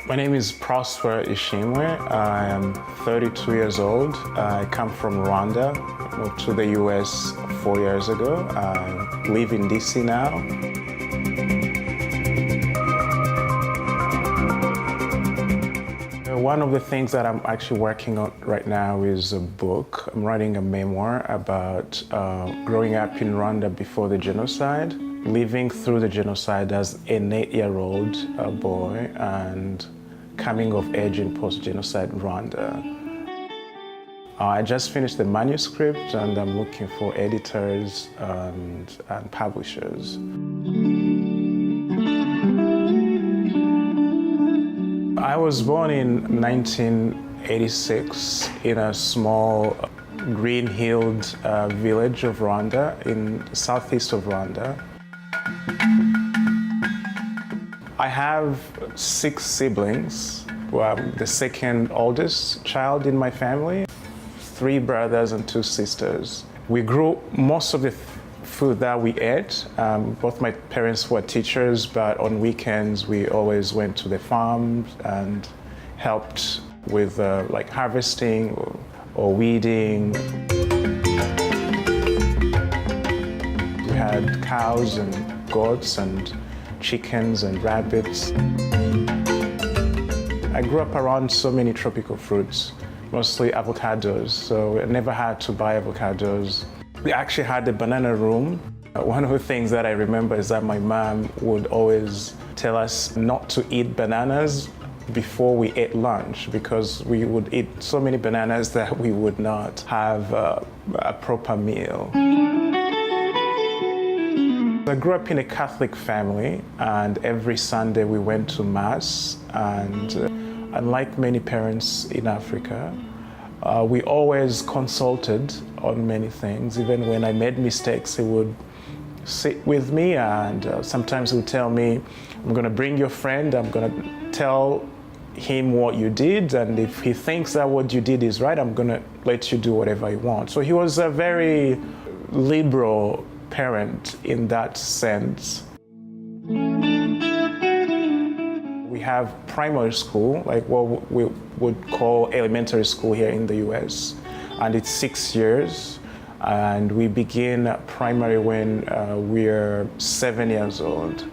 My name is Prosper Ishimwe. I am 32 years old. I come from Rwanda. I moved to the US 4 years ago. I live in DC now. One of the things that I'm actually working on right now is a book. I'm writing a memoir about growing up in Rwanda before the genocide, living through the genocide as an 8-year-old boy, and coming of age in post-genocide Rwanda. I just finished the manuscript and I'm looking for editors and publishers. I was born in 1986 in a small green-hilled village of Rwanda in southeast of Rwanda. I have 6 siblings. Well, I'm the second oldest child in my family, 3 brothers and 2 sisters. We grew most of the food that we ate. Both my parents were teachers, but on weekends we always went to the farm and helped with like harvesting or weeding. We had cows and goats and chickens and rabbits. I grew up around so many tropical fruits, mostly avocados, so I never had to buy avocados. We actually had a banana room. One of the things that I remember is that my mom would always tell us not to eat bananas before we ate lunch, because we would eat so many bananas that we would not have a proper meal. I grew up in a Catholic family, and every Sunday we went to Mass, and unlike many parents in Africa, we always consulted on many things. Even when I made mistakes, he would sit with me, and sometimes he would tell me, I'm going to bring your friend, I'm going to tell him what you did, and if he thinks that what you did is right, I'm going to let you do whatever you want. So he was a very liberal parent in that sense. We have primary school, like what we would call elementary school here in the US, and it's 6 years, and we begin primary when we're 7 years old.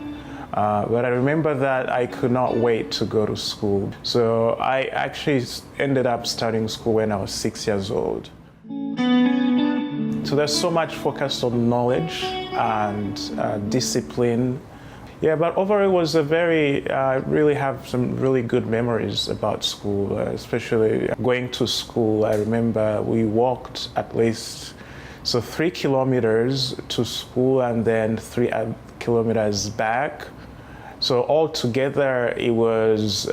But I remember that I could not wait to go to school, so I actually ended up starting school when I was 6 years old. So there's so much focus on knowledge and discipline. Yeah, but overall it was a very, I really have some really good memories about school, especially going to school. I remember we walked at least 3 kilometers to school and then 3 kilometers back. So altogether it was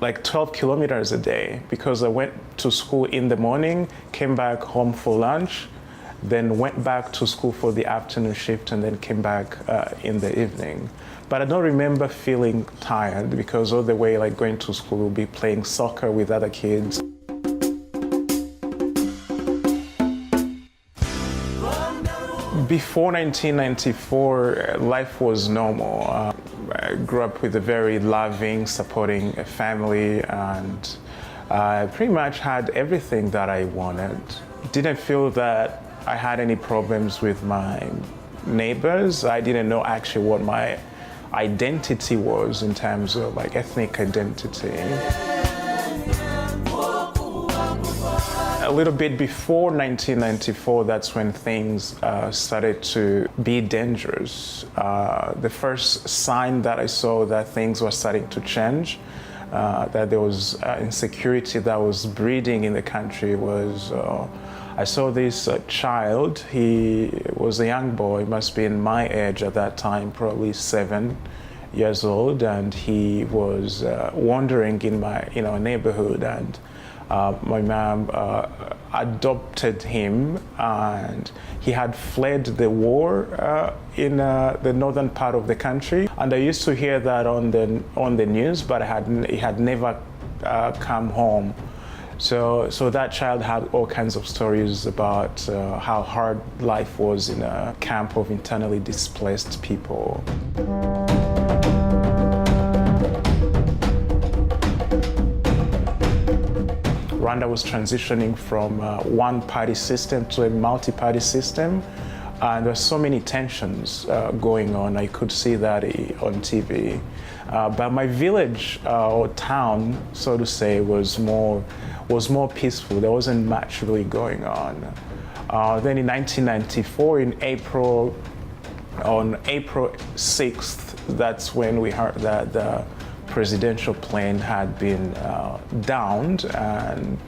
like 12 kilometers a day, because I went to school in the morning, came back home for lunch, then went back to school for the afternoon shift, and then came back in the evening. But I don't remember feeling tired, because all the way like going to school, we'll be playing soccer with other kids. Before 1994, life was normal. I grew up with a very loving, supporting family, and I pretty much had everything that I wanted. Didn't feel that I had any problems with my neighbors. I didn't know actually what my identity was in terms of like ethnic identity. A little bit before 1994, that's when things started to be dangerous. The first sign that I saw that things were starting to change, that there was insecurity that was breeding in the country, was I saw this child. He was a young boy, must be in my age at that time, probably 7 years old, and he was wandering in my neighborhood, and my mom adopted him, and he had fled the war in the northern part of the country. And I used to hear that on the news, but he had never come home. So that child had all kinds of stories about how hard life was in a camp of internally displaced people. Rwanda was transitioning from one-party system to a multi-party system. And there's so many tensions going on. I could see that on TV. But my village or town, so to say, was more peaceful. There wasn't much really going on. Then in 1994, on April 6th, that's when we heard that the presidential plane had been downed, and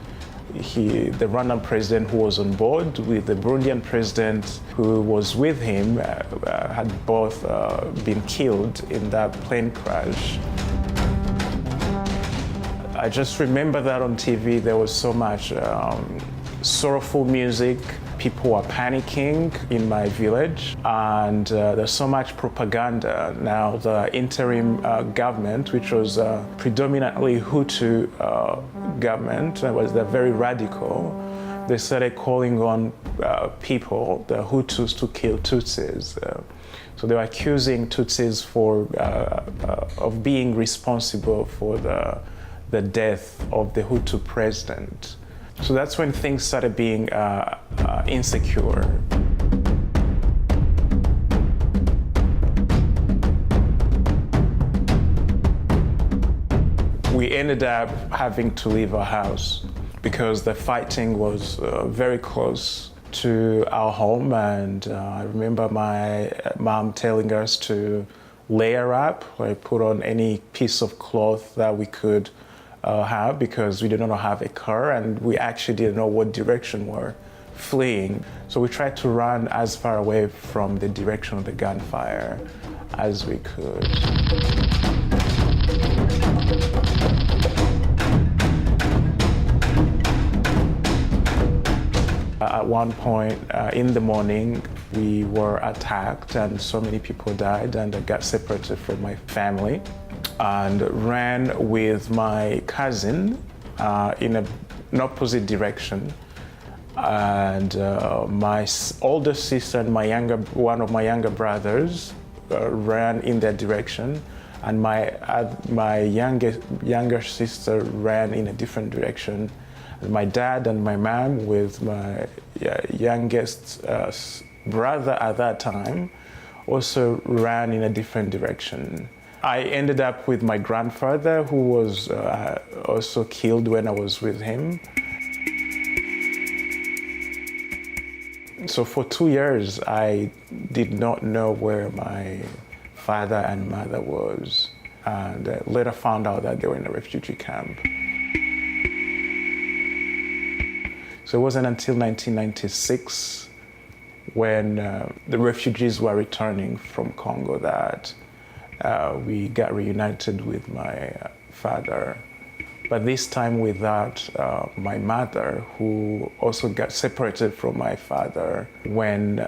the Rwandan president who was on board with the Burundian president who was with him had both been killed in that plane crash. I just remember that on TV there was so much sorrowful music. People were panicking in my village, and there's so much propaganda. Now the interim government, which was predominantly Hutu government, was very radical. They started calling on people, the Hutus, to kill Tutsis. So they were accusing Tutsis of being responsible for the death of the Hutu president. So that's when things started being insecure. We ended up having to leave our house because the fighting was very close to our home, and I remember my mom telling us to layer up, or put on any piece of cloth that we could have, because we did not have a car and we actually didn't know what direction we're fleeing. So we tried to run as far away from the direction of the gunfire as we could. At one point in the morning, we were attacked and so many people died, and I got separated from my family and ran with my cousin in an opposite direction. And my older sister and one of my younger brothers ran in that direction, and my younger sister ran in a different direction. And my dad and my mom, with my youngest brother at that time, also ran in a different direction. I ended up with my grandfather, who was also killed when I was with him. So for 2 years, I did not know where my father and mother was, and later found out that they were in a refugee camp. So it wasn't until 1996, when the refugees were returning from Congo, that we got reunited with my father. But this time without my mother, who also got separated from my father when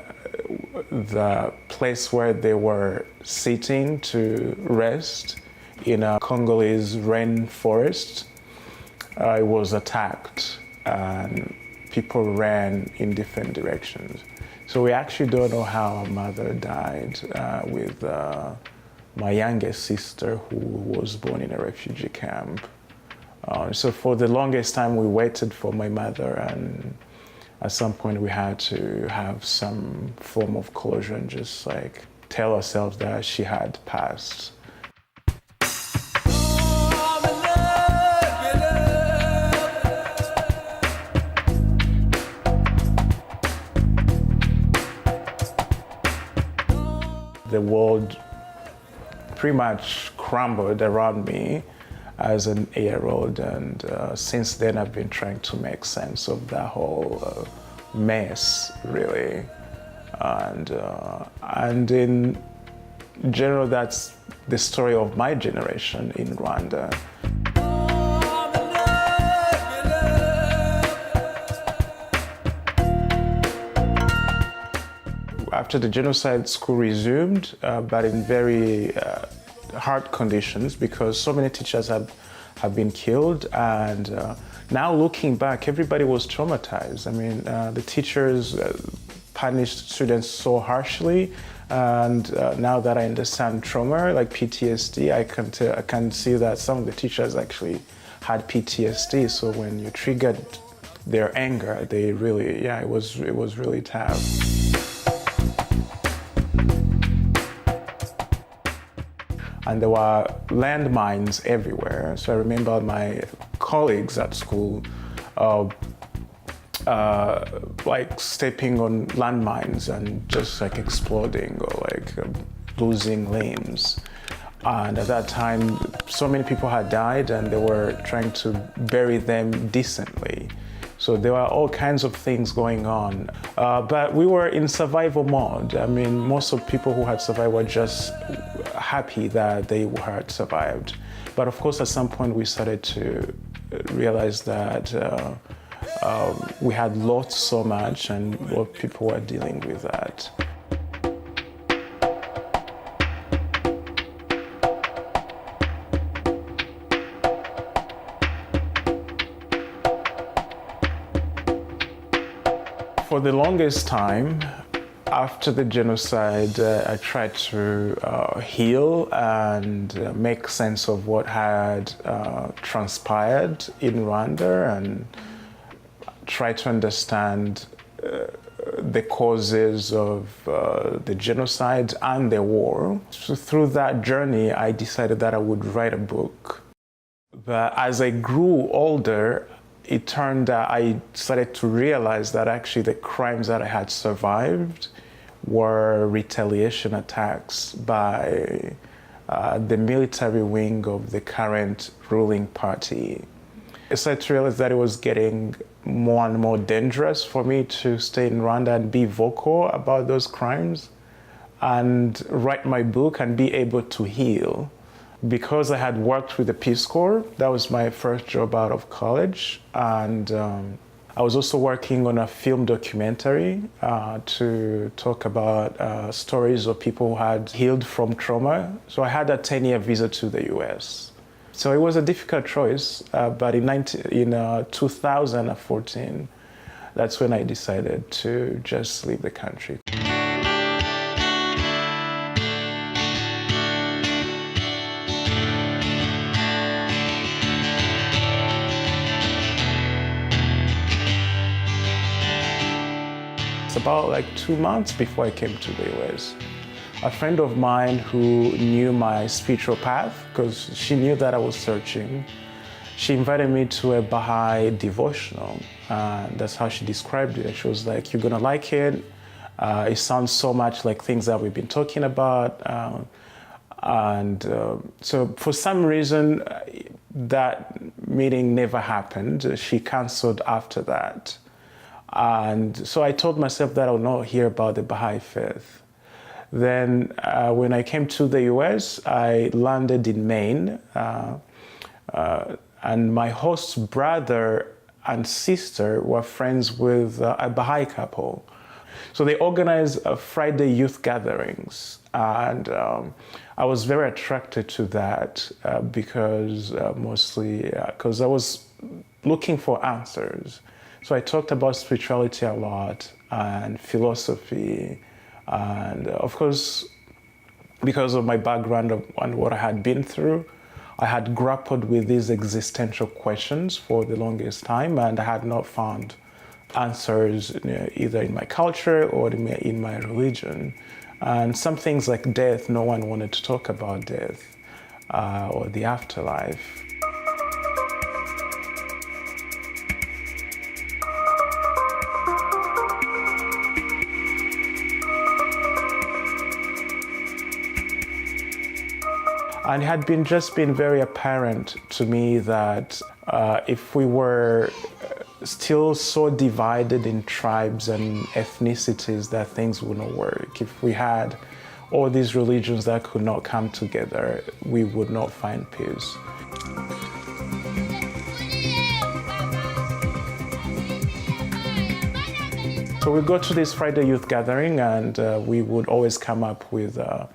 the place where they were sitting to rest in a Congolese rainforest, it was attacked, and people ran in different directions. So we actually don't know how our mother died with my youngest sister, who was born in a refugee camp. So for the longest time, we waited for my mother, and at some point we had to have some form of closure and just like tell ourselves that she had passed. The world pretty much crumbled around me as an 8-year-old, and since then I've been trying to make sense of that whole mess, really. And in general, that's the story of my generation in Rwanda. After the genocide, school resumed, but in very hard conditions, because so many teachers have been killed. And now looking back, everybody was traumatized. I mean, the teachers punished students so harshly. And now that I understand trauma, like PTSD, I can see that some of the teachers actually had PTSD. So when you triggered their anger, they really, it was really tough. And there were landmines everywhere. So I remember my colleagues at school like stepping on landmines and just like exploding or like losing limbs. And at that time, so many people had died and they were trying to bury them decently. So there were all kinds of things going on. But we were in survival mode. I mean, most of people who had survived were just happy that they had survived. But of course, at some point, we started to realize that we had lost so much and what people were dealing with that. For the longest time, after the genocide, I tried to heal and make sense of what had transpired in Rwanda and try to understand the causes of the genocide and the war. So through that journey, I decided that I would write a book. But as I grew older, it turned out I started to realize that actually the crimes that I had survived were retaliation attacks by the military wing of the current ruling party. I started to realize that it was getting more and more dangerous for me to stay in Rwanda and be vocal about those crimes and write my book and be able to heal. Because I had worked with the Peace Corps, that was my first job out of college. And I was also working on a film documentary to talk about stories of people who had healed from trauma. So I had a 10-year visa to the US. So it was a difficult choice, but in 2014, that's when I decided to just leave the country. About like 2 months before I came to the US. A friend of mine who knew my spiritual path, because she knew that I was searching, she invited me to a Baha'i devotional. That's how she described it. She was like, "You're gonna like it. It sounds so much like things that we've been talking about." So for some reason, that meeting never happened. She canceled after that. And so I told myself that I would not hear about the Baha'i faith. Then when I came to the US, I landed in Maine, and my host's brother and sister were friends with a Baha'i couple. So they organized Friday youth gatherings, and I was very attracted to that because I was looking for answers. So I talked about spirituality a lot and philosophy. And of course, because of my background and what I had been through, I had grappled with these existential questions for the longest time, and I had not found answers either in my culture or in my religion. And some things like death, no one wanted to talk about death or the afterlife. And it had just been very apparent to me that if we were still so divided in tribes and ethnicities, that things wouldn't work. If we had all these religions that could not come together, we would not find peace. So we go to this Friday youth gathering, and we would always come up with a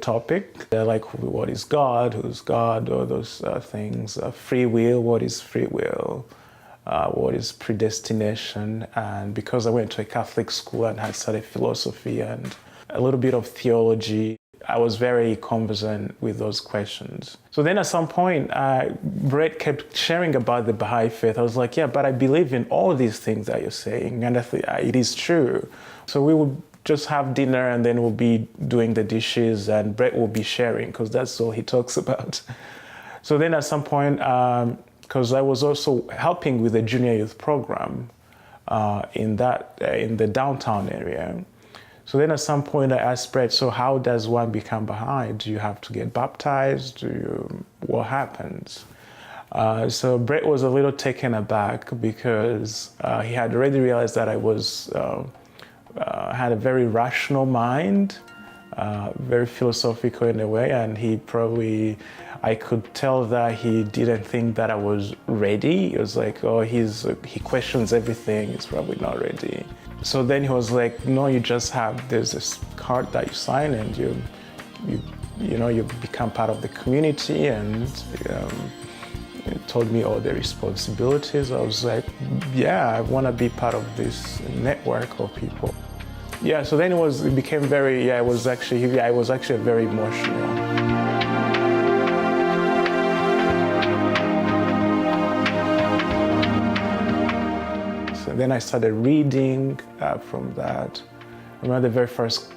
topic. Like, what is God? Who's God? All those things. Free will. What is free will? What is predestination? And because I went to a Catholic school and had studied philosophy and a little bit of theology, I was very conversant with those questions. So then at some point, Brett kept sharing about the Baha'i faith. I was like, yeah, but I believe in all these things that you're saying, and it is true. So we would just have dinner, and then we'll be doing the dishes, and Brett will be sharing, because that's all he talks about. So then at some point, because I was also helping with the junior youth program in the downtown area. So then at some point I asked Brett, so how does one become Baha'i? Do you have to get baptized? What happens? So Brett was a little taken aback, because he had already realized that I had a very rational mind, very philosophical in a way, and I could tell that he didn't think that I was ready. It was like, oh, he questions everything, he's probably not ready. So then he was like, no, there's this card that you sign, and you become part of the community, and he told me all the responsibilities. I was like, yeah, I want to be part of this network of people. Yeah, so then it became very, I was actually very emotional. Then I started reading from that. I remember the very first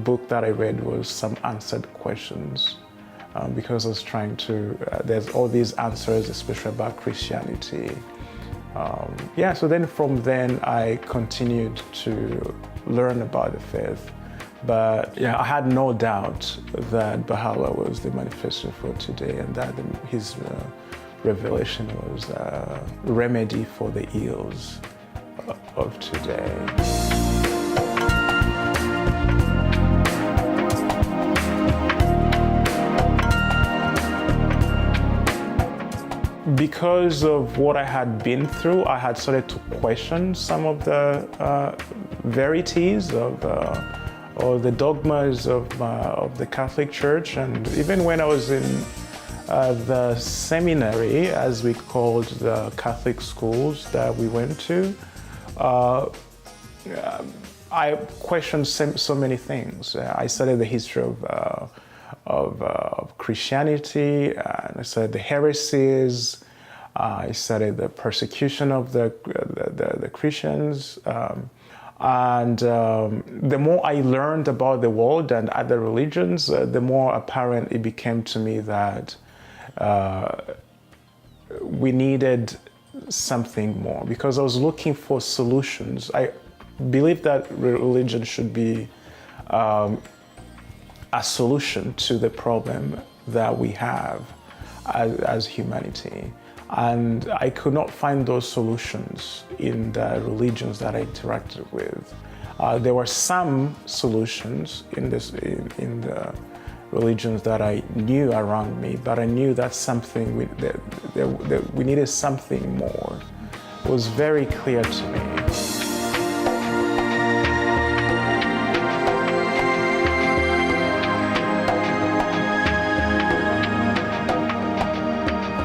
book that I read was some answered questions, because I was trying to, there's all these answers, especially about Christianity. So then from then I continued to learn about the faith. But yeah, I had no doubt that Baha'u'llah was the manifestation for today, and that his revelation was a remedy for the ills of today. Because of what I had been through, I had started to question some of the verities of or the dogmas of the Catholic Church. And even when I was in the seminary, as we called the Catholic schools that we went to, I questioned so many things. I studied the history of Christianity, and I studied the heresies. I studied the persecution of the Christians. And the more I learned about the world and other religions, the more apparent it became to me that we needed something more, because I was looking for solutions. I believe that religion should be a solution to the problem that we have as humanity. And I could not find those solutions in the religions that I interacted with. There were some solutions in the religions that I knew around me, but I knew that we needed something more. It was very clear to me.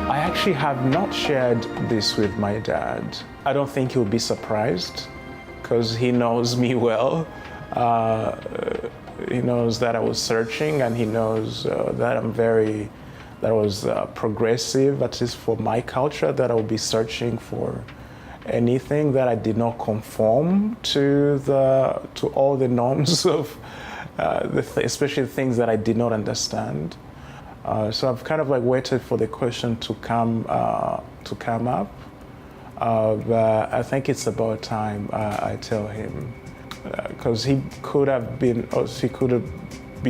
I actually have not shared this with my dad. I don't think he'll be surprised, because he knows me well. He knows that I was searching, and he knows that I was progressive, at least for my culture, that I would be searching for anything that I did not conform to all the norms of, especially the things that I did not understand. So I've kind of like waited for the question to come up. But I think it's about time I tell him, because he could have been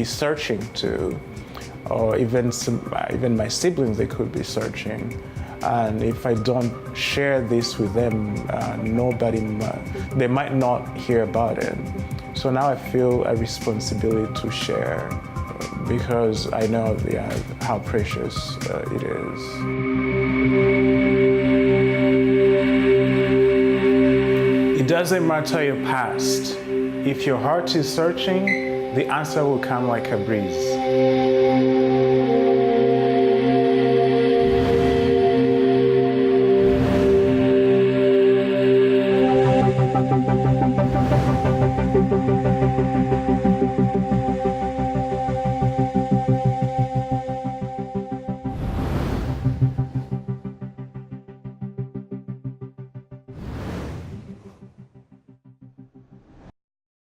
searching too, or even my siblings, they could be searching. And if I don't share this with them, they might not hear about it. So now I feel a responsibility to share, because I know how precious it is. It doesn't matter your past. If your heart is searching, the answer will come like a breeze.